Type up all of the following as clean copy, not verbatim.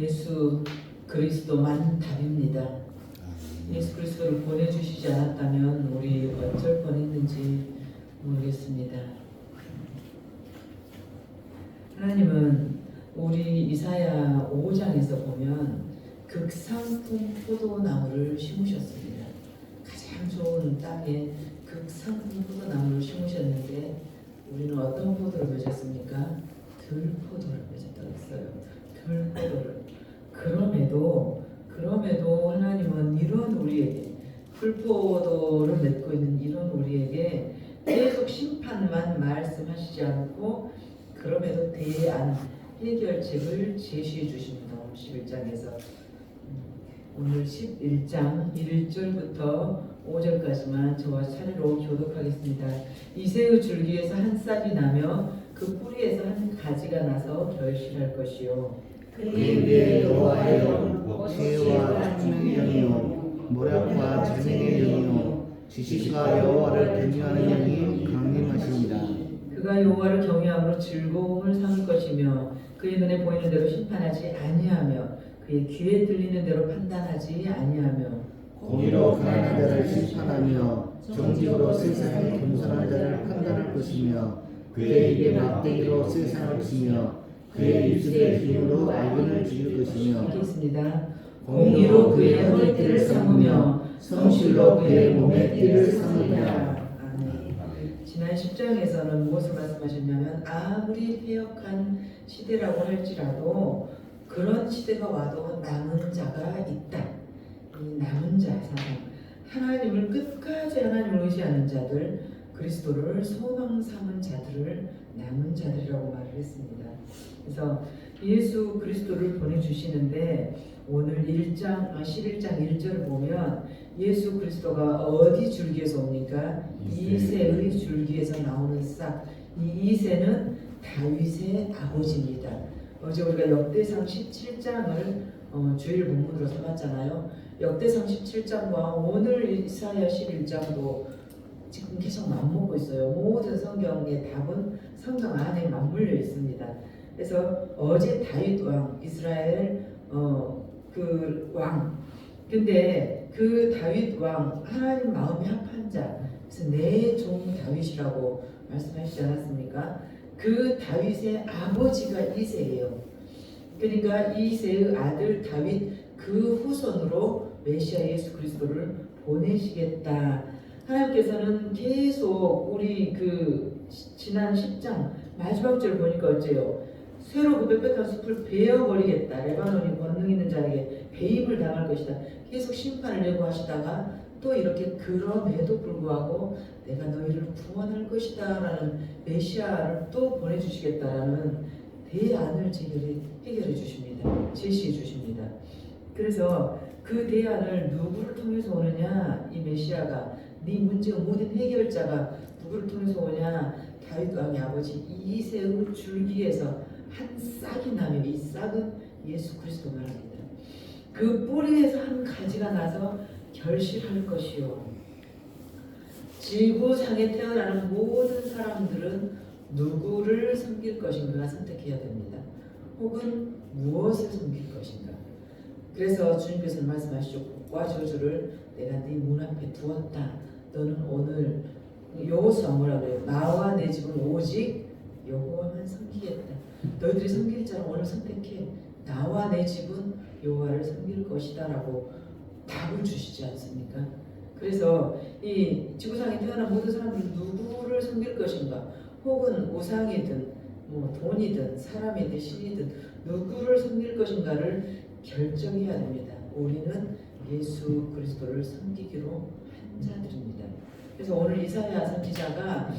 예수 그리스도만 답입니다. 예수 그리스도를 보내주시지 않았다면 우리 어쩔 뻔했는지 모르겠습니다. 하나님은 우리 이사야 5장에서 보면 극상품 포도나무를 심으셨습니다. 가장 좋은 땅에 극상품 포도나무를 심으셨는데 우리는 어떤 포도를 맺었습니까? 들포도를 맺었다고 했어요. 들포도를. 그럼에도 하나님은 이런 우리에게 풀포도를 맺고 있는 이런 우리에게 계속 심판만 말씀하시지 않고 그럼에도 대안 해결책을 제시해 주십니다. 11장에서 오늘 11장 1절부터 5절까지만 저와 차례로 교독하겠습니다. 이새의 줄기에서 한 싹이 나며 그 뿌리에서 한 가지가 나서 결실할 것이요 그의 위에 여호와의 영, 지혜와 총명의 영이요 모략과 재능의 영이요 지식과 여호와를 경외하는 영이 강림하십니다. 그가 여호와를 경외함으로 즐거움을 삼을 것이며 그의 눈에 보이는 대로 심판하지 아니하며 그의 귀에 들리는 대로 판단하지 아니하며 공의로 가난한 자를 심판하며 정직으로 세상의 겸손한 자를 판단할 것이며 그의 입에 막대기로 세상을 치며 그의 입술의 힘으로 악인을 죽일 것이며 있겠습니다. 공의로 그의 허리띠를 삼으며 성실로 그의 몸에 띠를 삼으리라. 지난 10장에서는 무엇을 말씀하셨냐면 아무리 패역한 시대라고 할지라도 그런 시대가 와도 남은 자가 있다. 이 남은 자 사상, 하나님을 끝까지 하나님을 의지하는 자들, 그리스도를 소망 삼은 자들을 남은 자들이라고 말을 했습니다. 그래서 예수 그리스도를 보내주시는데 오늘 11장 1절을 보면 예수 그리스도가 어디 줄기에서 옵니까? 이새의 줄기에서 나오는 싹. 이 이새는 다윗의 아버지입니다. 어제 우리가 역대상 17장을 주일 본문으로 삼았잖아요. 역대상 17장과 오늘 이사야 11장도 지금 계속 맞먹고 있어요. 모든 성경의 답은 성경 안에 맞물려 있습니다. 그래서 어제 다윗 왕, 이스라엘 그 왕. 근데 그 다윗 왕, 하나님 마음이 합한 자, 그래서 내 종 다윗이라고 말씀하시지 않았습니까? 그 다윗의 아버지가 이새예요. 그러니까 이새의 아들 다윗 그 후손으로 메시아 예수 그리스도를 보내시겠다. 하나님께서는 계속 우리 그 지난 10장 마지막 절 보니까 어째요? 새로 그 빽빽한 숲을 베어버리겠다. 레바논이 권능 있는 자에게 배임을 당할 것이다. 계속 심판을 예고하시다가 또 이렇게 그럼에도 불구하고 내가 너희를 구원할 것이다 라는 메시아를 또 보내주시겠다라는 대안을 해결해 주십니다. 제시해 주십니다. 그래서 그 대안을 누구를 통해서 오느냐? 이 메시아가 네 문제의 모든 해결자가 누구를 통해서 오냐? 다윗 왕의 아버지 이새의 줄기에서 한 싹이 나며 이 싹은 예수 그리스도 말합니다. 그 뿌리에서 한 가지가 나서 결실할 것이요. 지구상에 태어나는 모든 사람들은 누구를 섬길 것인가 선택해야 됩니다. 혹은 무엇을 섬길 것인가. 그래서 주님께서는 말씀하시죠. 복과 저주를 내가 네 문 앞에 두었다. 너는 오늘 여호수아 뭐라 그래요? 나와 내 집은 오직 여호와만 섬기겠다. 너희들이 섬길 자를 오늘 선택해. 나와 내 집은 여호와를 섬길 것이다 라고 답을 주시지 않습니까? 그래서 이 지구상에 태어난 모든 사람들은 누구를 섬길 것인가, 혹은 우상이든 뭐 돈이든 사람이든 신이든 누구를 섬길 것인가를 결정해야 됩니다. 우리는 예수 그리스도를 섬기기로 한 자들입니다. 그래서 오늘 이사야 선지자가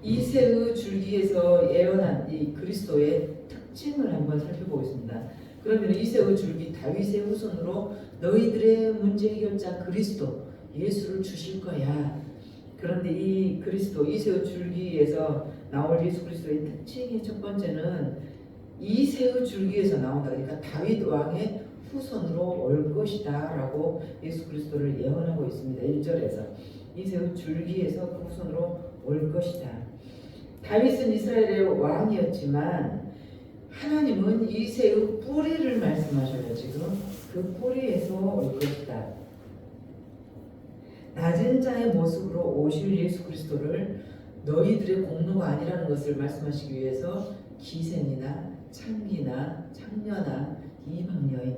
이새의 줄기에서 예언한 이 그리스도의 특징을 한번 살펴보겠습니다. 그러면 이새의 줄기 다윗의 후손으로 너희들의 문제 해결자 그리스도 예수를 주실 거야. 그런데 이 그리스도 이새의 줄기에서 나올 예수 그리스도의 특징의 첫 번째는 이새의 줄기에서 나온다. 그러니까 다윗 왕의 후손으로 올 것이다 라고 예수 그리스도를 예언하고 있습니다. 1절에서 이새의 줄기에서 그 후손으로 올 것이다. 다윗은 이스라엘의 왕이었지만 하나님은 이새의 뿌리를 말씀하셔요. 지금 그 뿌리에서 올 것이다. 낮은 자의 모습으로 오실 예수 그리스도를 너희들의 공로가 아니라는 것을 말씀하시기 위해서 기생이나 창기나 창녀나 이방여인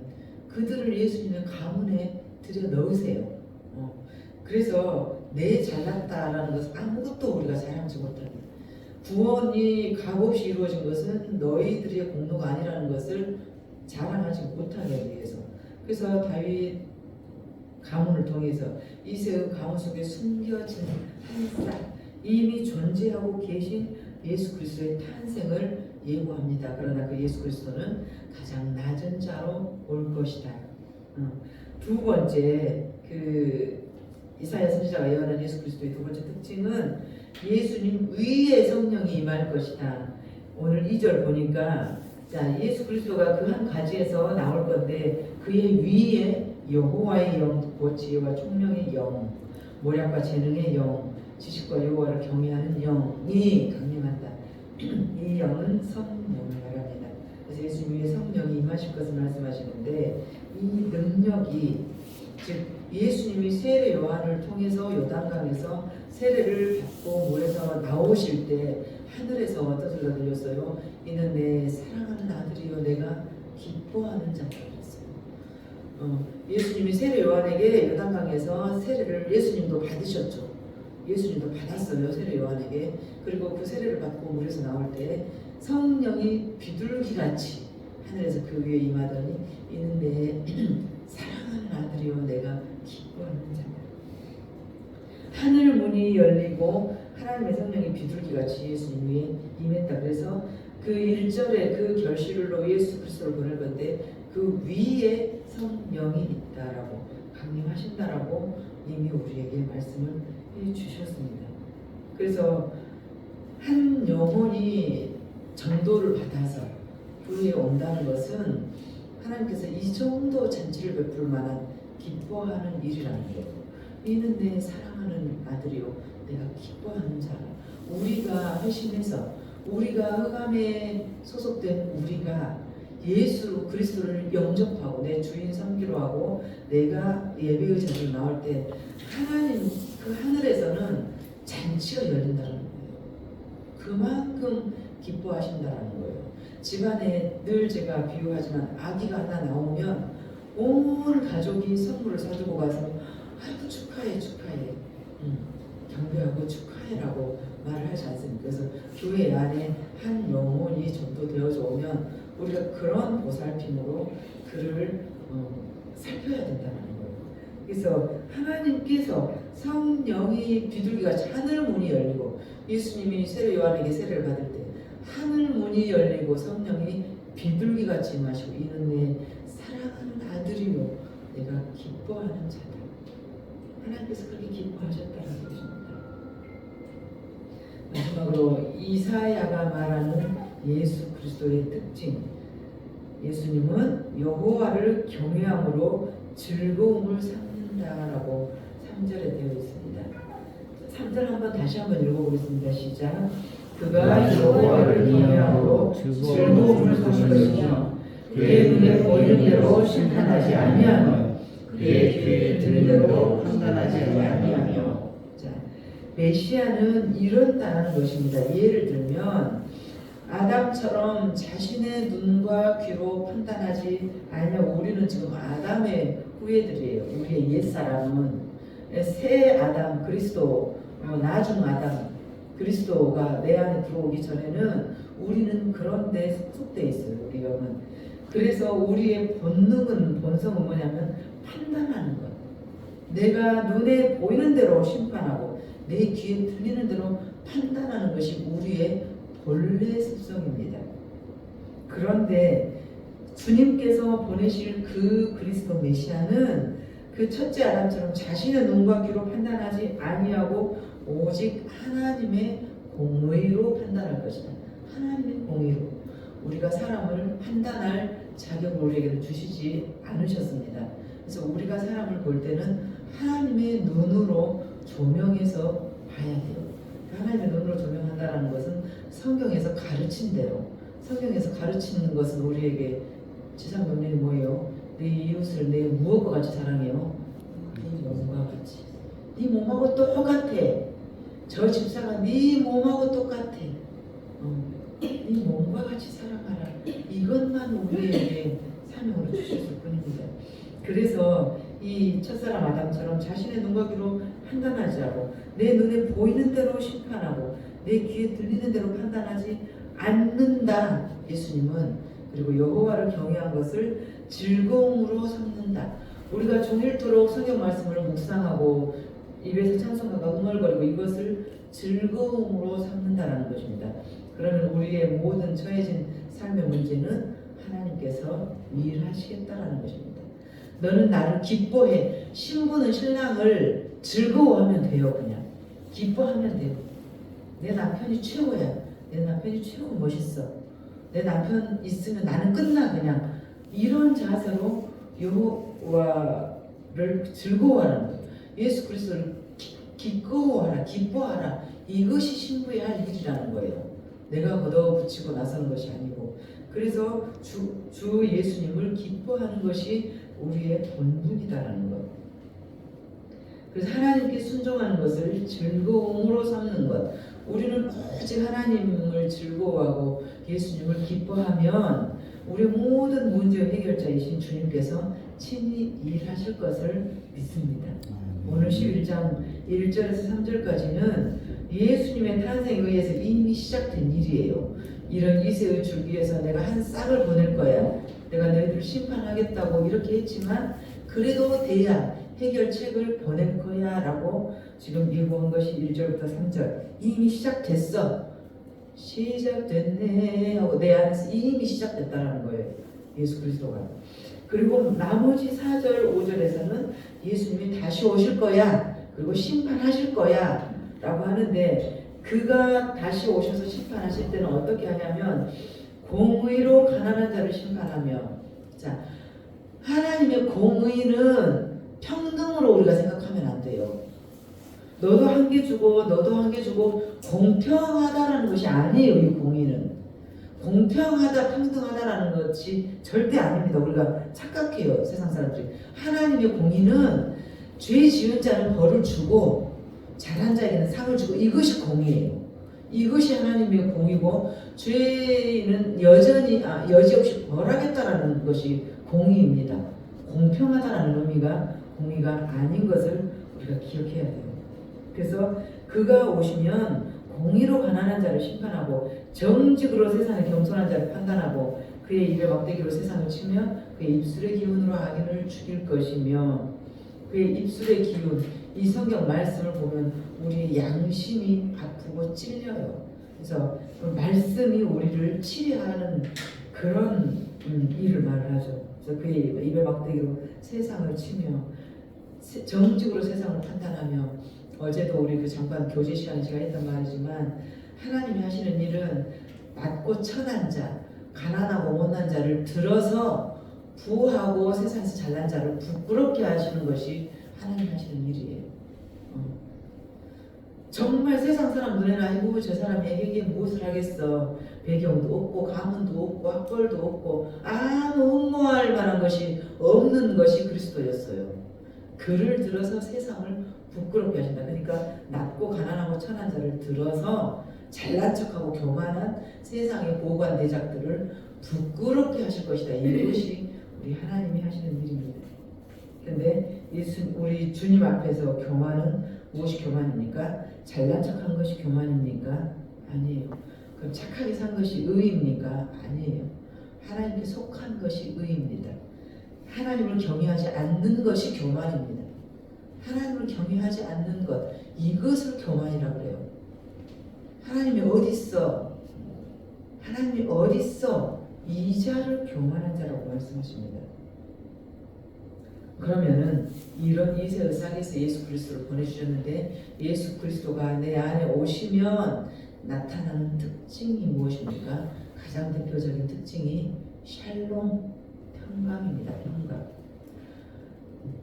그들을 예수님의 가문에 들여 넣으세요. 그래서 내 잘났다라는 것은 아무것도 우리가 자랑하지 못합니다. 구원이 값없이 이루어진 것은 너희들의 공로가 아니라는 것을 자랑하지 못하기 위해서. 그래서 다윗 가문을 통해서 이새의 가문 속에 숨겨진 한 싹 이미 존재하고 계신 예수 그리스도의 탄생을 예고합니다. 그러나 그 예수 그리스도는 가장 낮은 자로 올 것이다. 두 번째 그 이사야 선지자가 예언한 예수 그리스도의 두 번째 특징은 예수님 위에 성령이 임할 것이다. 오늘 2절 보니까 자 예수 그리스도가 그 한 가지에서 나올 건데 그의 위에 여호와의 영, 곧 지혜와 총명의 영, 모략과 재능의 영, 지식과 여호와를 경외하는 영이 강림한다. 이 영은 성령을 말합니다. 그래서 예수님 위에 성령이 임하실 것을 말씀하시는데 이 능력이 즉 예수님이 세례 요한을 통해서 요단강에서 세례를 받고 물에서 나오실 때 하늘에서 어떤 소리가 들렸어요? 이는 내 사랑하는 아들이요 내가 기뻐하는 자다 그랬어요. 예수님이 세례 요한에게 요단강에서 세례를 예수님도 받으셨죠. 예수님도 받았어요. 세례 요한에게. 그리고 그 세례를 받고 물에서 나올 때 성령이 비둘기같이 하늘에서 그 위에 임하더니 이는 내 사랑하는 아들이요 내가 기뻐하는 자다. 하늘 문이 열리고 하나님의 성령이 비둘기같이 예수님 위에 임했다. 그래서 그 1절에 그 결실로 예수 그리스도를 보낼 건데 그 위에 성령이 있다라고 강림하신다라고 이미 우리에게 말씀을 해주셨습니다. 그래서 한 영혼이 전도를 받아서 교회에 온다는 것은 하나님께서 이 정도 잔치를 베풀 만한 기뻐하는 일이라는 거예요. 이는 내 사랑하는 아들이요 내가 기뻐하는 자라. 우리가 회심해서 우리가 흑암에 소속된 우리가 예수 그리스도를 영접하고 내 주인 섬기로 하고 내가 예배의 자리로 나올 때 하나님 그 하늘에서는 잔치가 열린다는 거예요. 그만큼 기뻐하신다는 거예요. 집안에 늘 제가 비유하지만 아기가 하나 나오면 온 가족이 선물을 사주고 가서 아이고 축하해 축하해 경배하고 축하해라고 말을 하지 않습니까? 그래서 교회 안에 한 영혼이 전도되어져 오면 우리가 그런 보살핌으로 그를 살펴야 된다는 거예요. 그래서 하나님께서 성령이 비둘기같이 하늘 문이 열리고 예수님이 세례 요한에게 세례를 받을 때 하늘 문이 열리고 성령이 비둘기같이 임하시고 이는 내 사랑하는 아들이요 내가 기뻐하는 자다. 하나님께서 그렇게 기뻐하셨다는 것입니다. 마지막으로 이사야가 말하는 예수 그리스도의 특징. 예수님은 여호와를 경외함으로 즐거움을 삼는다라고 3절에 되어 있습니다. 3절 한번 다시 한번 읽어보겠습니다. 시작. 그가 여호와를 경외함으로 즐거움을 삼을 것이며 그의 눈에 보이는 대로 심판하지 아니하며 그의 귀에 들은 대로 판단하지 아니하며. 자, 메시아는 이런다는 것입니다. 예를 들면 아담처럼 자신의 눈과 귀로 판단하지 아니하고 우리는 지금 아담의 후예들이에요. 우리의 옛사람은 새 아담 그리스도 나중 아담 그리스도가 내 안에 들어오기 전에는 우리는 그런 데 속되어 있어요. 우리 영은. 그래서 우리의 본성은 뭐냐면 판단하는 것. 내가 눈에 보이는 대로 심판하고 내 귀에 들리는 대로 판단하는 것이 우리의 본래 습성입니다. 그런데 주님께서 보내실 그 그리스도 메시아는 그 첫째 아담처럼 자신의 눈과 귀로 판단하지 아니하고 오직 하나님의 공의로 판단할 것이다. 하나님의 공의로. 우리가 사람을 판단할 자격을 우리에게 주시지 않으셨습니다. 그래서 우리가 사람을 볼 때는 하나님의 눈으로 조명해서 봐야 돼요. 하나님의 눈으로 조명한다는 것은 성경에서 가르친 대로 성경에서 가르치는 것은 우리에게 지상 명령이 뭐예요? 내 이웃을 내 무엇과 같이 사랑해요? 네 몸과 같이. 네 몸하고 똑같아. 저 집사가 네 몸하고 똑같아. 네 몸과 같이 사랑하라. 이것만 우리에게 사명으로 주셨을 뿐입니다. 그래서 이 첫사람 아담처럼 자신의 눈과 귀로 판단하지 않고 내 눈에 보이는 대로 심판하고 내 귀에 들리는 대로 판단하지 않는다. 예수님은 그리고 여호와를 경외한 것을 즐거움으로 삼는다. 우리가 종일토록 성경 말씀을 묵상하고 입에서 찬송가가 흥얼거리고 이것을 즐거움으로 삼는다라는 것입니다. 그러면 우리의 모든 처해진 삶의 문제는 하나님께서 일하시겠다라는 것입니다. 너는 나를 기뻐해. 신부는 신랑을 즐거워하면 돼요. 그냥 기뻐하면 돼요. 내 남편이 최고야. 내 남편이 최고 멋있어. 내 남편 있으면 나는 끝나. 그냥 이런 자세로 여호와를 즐거워하는 거예요. 예수 그리스도를 기꺼워하라, 기뻐하라. 이것이 신부의 할 일이라는 거예요. 내가 걷어붙이고 나서는 것이 아니고. 그래서 주 예수님을 기뻐하는 것이 우리의 본분이다라는 것. 그래서 하나님께 순종하는 것을 즐거움으로 삼는 것. 우리는 오직 하나님을 즐거워하고 예수님을 기뻐하면 우리 모든 문제 해결자이신 주님께서 친히 일하실 것을 믿습니다. 오늘 11장 1절에서 3절까지는 예수님의 탄생에 의해서 이미 시작된 일이에요. 이런 이세의 줄기에서 내가 한 싹을 보낼 거야. 내가 너희들을 심판하겠다고 이렇게 했지만 그래도 돼야 해결책을 보낼 거야 라고 지금 예고한 것이 1절부터 3절. 이미 시작됐어. 시작됐네 하고 내 안에서 이미 시작됐다는 거예요. 예수 그리스도가. 그리고 나머지 4절 5절에서는 예수님이 다시 오실 거야. 그리고 심판하실 거야 라고 하는데 그가 다시 오셔서 심판하실 때는 어떻게 하냐면 공의로 가난한 자를 심판하며. 자, 하나님의 공의는 평등으로 우리가 생각하면 안 돼요. 너도 한 개 주고 너도 한 개 주고 공평하다라는 것이 아니에요. 이 공의는 공평하다 평등하다라는 것이 절대 아닙니다. 우리가 착각해요. 세상 사람들이. 하나님의 공의는 죄 지은 자는 벌을 주고 잘한 자에게는 상을 주고 이것이 공의예요. 이것이 하나님의 공의고 죄는 여지없이 벌하겠다라는 것이 공의입니다. 공평하다라는 의미가 공의가 아닌 것을 우리가 기억해야 돼요. 그래서 그가 오시면 공의로 가난한 자를 심판하고 정직으로 세상의 겸손한 자를 판단하고 그의 입에 막대기로 세상을 치며 그의 입술의 기운으로 악인을 죽일 것이며 그의 입술의 기운. 이 성경 말씀을 보면 우리의 양심이 아프고 찔려요. 그래서 그 말씀이 우리를 치료하는 그런 일을 말을 하죠. 그래서 그의 입에 막대기로 세상을 치며 정직으로 세상을 판단하며. 어제도 우리 그 잠깐 교제 시간에 제가 했던 말이지만 하나님이 하시는 일은 낮고 천한 자, 가난하고 못난 자를 들어서 부하고 세상에서 잘난 자를 부끄럽게 하시는 것이 하나님 하시는 일이에요. 정말 세상 사람 눈에는 아이고 저 사람이 에게 무엇을 하겠어. 배경도 없고 가문도 없고 학벌도 없고 아무 흠모할 만한 것이 없는 것이 그리스도였어요. 그를 들어서 세상을 부끄럽게 하신다. 그러니까 낮고 가난하고 천한 자를 들어서 잘난 척하고 교만한 세상의 보관 대작들을 부끄럽게 하실 것이다. 이것이 우리 하나님이 하시는 일입니다. 그런데 우리 주님 앞에서 교만은 무엇이 교만입니까? 잘난 척한 것이 교만입니까? 아니에요. 그럼 착하게 산 것이 의입니까? 아니에요. 하나님께 속한 것이 의입니다. 하나님을 경외하지 않는 것이 교만입니다. 하나님을 경외하지 않는 것, 이것을 교만이라고 그래요. 하나님이 어디 있어? 하나님이 어디 있어? 이 자를 교만한 자라고 말씀하십니다. 그러면은 이런 이세의 싹에서 예수 그리스도를 보내주셨는데 예수 그리스도가 내 안에 오시면 나타나는 특징이 무엇입니까? 가장 대표적인 특징이 샬롬, 평강입니다. 평강.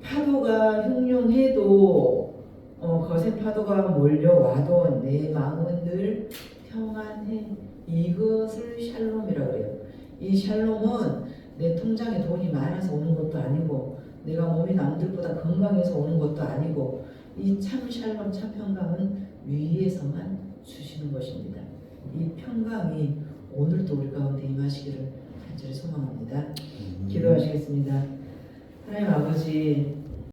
파도가 흉흉해도 거센 파도가 몰려와도 내 마음은 늘 평안해. 이것을 샬롬이라고 그래요. 이 샬롬은 내 통장에 돈이 많아서 오는 것도 아니고 내가 몸이 남들보다 건강해서 오는 것도 아니고 이 참 샬롬, 참 평강은 위에서만 주시는 것입니다. 이 평강이 오늘도 우리 가운데 임하시기를 간절히 소망합니다. 기도하시겠습니다. 하나님 아버지,